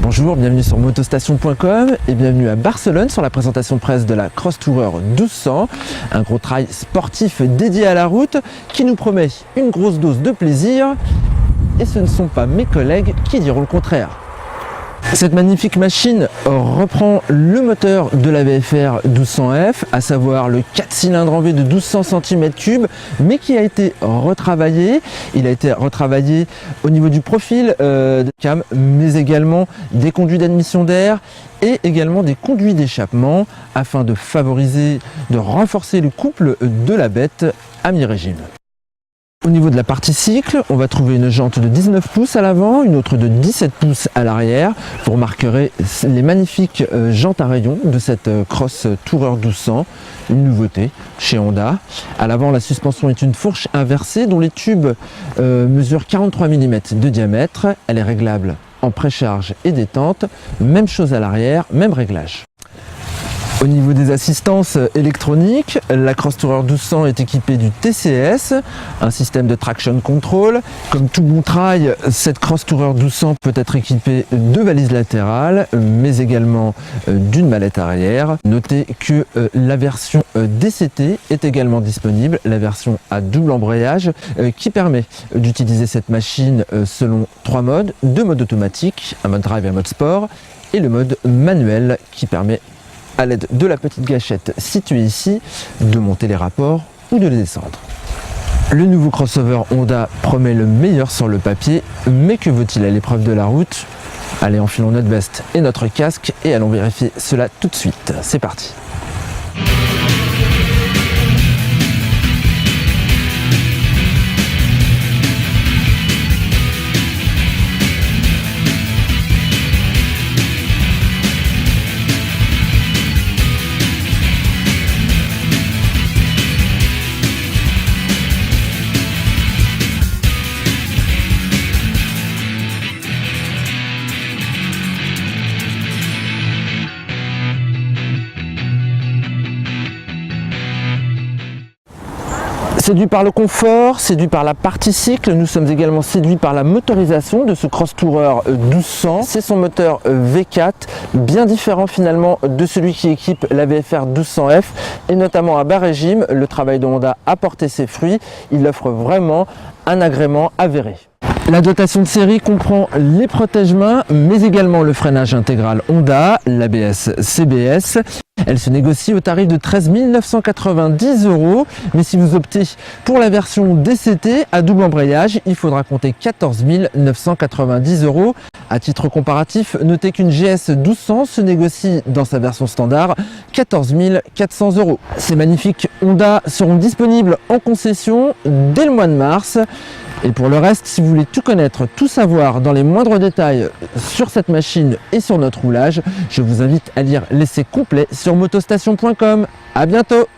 Bonjour, bienvenue sur motostation.com et bienvenue à Barcelone sur la présentation presse de la Crosstourer 1200, un gros trail sportif dédié à la route qui nous promet une grosse dose de plaisir, et ce ne sont pas mes collègues qui diront le contraire. Cette magnifique machine reprend le moteur de la VFR 1200F, à savoir le 4 cylindres en V de 1200 cm3, mais qui a été retravaillé. Il a été retravaillé au niveau du profil de cam, mais également des conduits d'admission d'air et également des conduits d'échappement afin de favoriser, de renforcer le couple de la bête à mi-régime. Au niveau de la partie cycle, on va trouver une jante de 19 pouces à l'avant, une autre de 17 pouces à l'arrière. Vous remarquerez les magnifiques jantes à rayons de cette Crosstourer 1200, une nouveauté chez Honda. À l'avant, la suspension est une fourche inversée dont les tubes mesurent 43 mm de diamètre. Elle est réglable en précharge et détente. Même chose à l'arrière, même réglage. Au niveau des assistances électroniques, la Crosstourer 1200 est équipée du TCS, un système de traction control. Comme tout bon trail, cette Crosstourer 1200 peut être équipée de valises latérales, mais également d'une mallette arrière. Notez que la version DCT est également disponible, la version à double embrayage, qui permet d'utiliser cette machine selon 3 modes, 2 modes automatiques, un mode drive et un mode sport, et le mode manuel qui permet, à l'aide de la petite gâchette située ici, de monter les rapports ou de les descendre. Le nouveau crossover Honda promet le meilleur sur le papier, mais que vaut-il à l'épreuve de la route? Allez, enfilons notre veste et notre casque et allons vérifier cela tout de suite. C'est parti! Séduit par le confort, séduit par la partie cycle, nous sommes également séduits par la motorisation de ce Crosstourer 1200. C'est son moteur V4, bien différent finalement de celui qui équipe la VFR 1200F, et notamment à bas régime, le travail de Honda a porté ses fruits. Il offre vraiment un agrément avéré. La dotation de série comprend les protège-mains, mais également le freinage intégral Honda, l'ABS CBS. Elle se négocie au tarif de 13 990 €, mais si vous optez pour la version DCT à double embrayage, il faudra compter 14 990 €. À titre comparatif, notez qu'une GS 1200 se négocie dans sa version standard 14 400 €. Ces magnifiques Honda seront disponibles en concession dès le mois de mars. Et pour le reste, si vous voulez tout connaître, tout savoir dans les moindres détails sur cette machine et sur notre roulage, je vous invite à lire l'essai complet sur motostation.com. À bientôt!